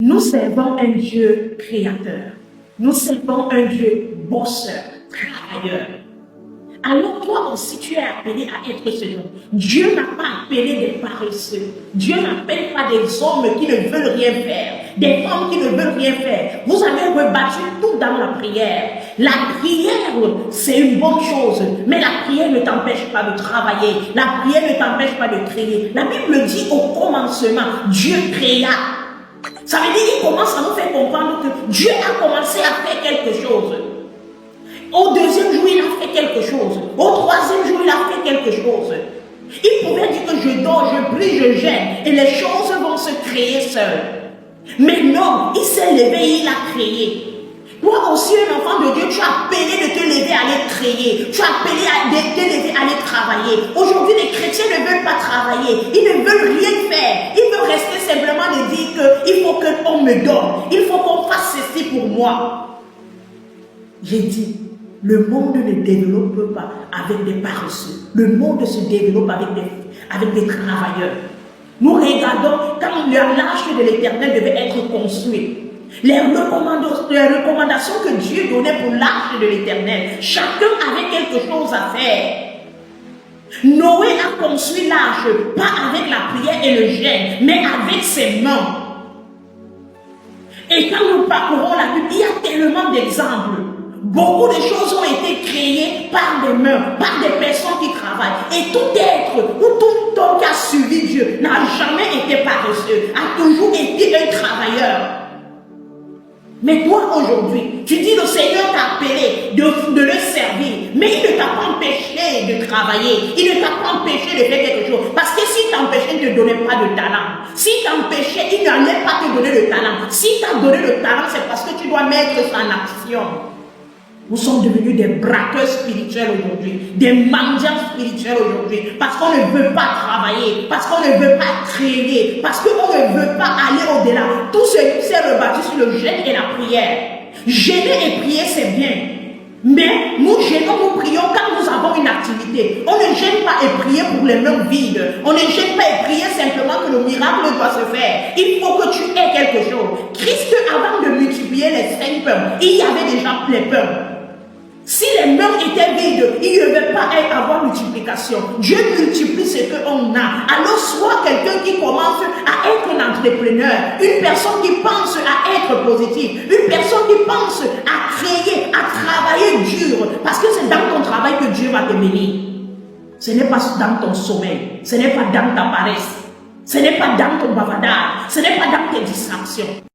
Nous servons un Dieu créateur. Nous servons un Dieu bosseur, travailleur. Alors toi aussi, tu es appelé à être ce nom. Dieu n'a pas appelé des paresseux. Dieu n'appelle pas des hommes qui ne veulent rien faire, des femmes qui ne veulent rien faire. Vous avez rebattu tout dans la prière. La prière, c'est une bonne chose, mais la prière ne t'empêche pas de travailler. La prière ne t'empêche pas de créer. La Bible dit au commencement, Dieu créa. Ça veut dire qu'il commence à nous faire comprendre que Dieu a commencé à faire quelque chose. Au deuxième jour, il a fait quelque chose. Au troisième jour, il a fait quelque chose. Il pouvait dire que je dors, je prie, je gêne, et les choses vont se créer seules. Mais non, il s'est levé et il a créé. Toi aussi, un enfant de Dieu, tu as appelé de te lever à aller créer. Tu as appelé de te lever à aller travailler. Aujourd'hui, les chrétiens ne veulent pas travailler. Ils ne veulent rien faire. Ils veulent rester simplement de dire qu'il faut qu'on me donne. Il faut qu'on fasse ceci pour moi. J'ai dit, le monde ne développe pas avec des paresseux. Le monde se développe avec des travailleurs. Nous regardons quand l'arche de l'Éternel devait être construite. Les recommandations que Dieu donnait pour l'arche de l'Éternel, chacun avait quelque chose à faire. Noé a construit l'arche, pas avec la prière et le jeûne, mais avec ses mains. Et quand nous parcourons la Bible, il y a tellement d'exemples. Beaucoup de choses ont été créées par des mains, par des personnes qui travaillent. Et tout être ou tout homme qui a suivi Dieu n'a jamais été paresseux, a toujours été un travailleur. Mais toi aujourd'hui, tu dis le Seigneur t'a appelé de le servir, mais il ne t'a pas empêché de travailler, il ne t'a pas empêché de faire quelque chose. Parce que s'il t'empêchait, il ne te donnait pas de talent. S'il t'empêchait, il n'allait pas te donner le talent. S'il t'a donné le talent, c'est parce que tu dois mettre ça en action. Nous sommes devenus des braqueurs spirituels aujourd'hui, des mendiants spirituels aujourd'hui, parce qu'on ne veut pas travailler, parce qu'on ne veut pas créer, parce qu'on ne veut pas aller au-delà. Tout ce qui s'est rebattu sur le jeûne et la prière. Jeûner et prier, c'est bien. Mais nous jeûnons, nous prions quand nous avons une activité. On ne gêne pas et prier pour les mains vides. On ne gêne pas et prier simplement que le miracle doit se faire. Il faut que tu aies quelque chose. Christ, avant de multiplier les 5 pains, il y avait déjà les pains. Si les mains étaient vides, il ne devait pas avoir multiplication. Dieu multiplie ce qu'on a. Alors sois quelqu'un qui commence à être un entrepreneur, une personne qui pense à être positif, une personne qui pense à créer, à travailler dur. Parce que c'est dans ton travail que Dieu va te bénir. Ce n'est pas dans ton sommeil, ce n'est pas dans ta paresse, ce n'est pas dans ton bavardage, ce n'est pas dans tes distractions.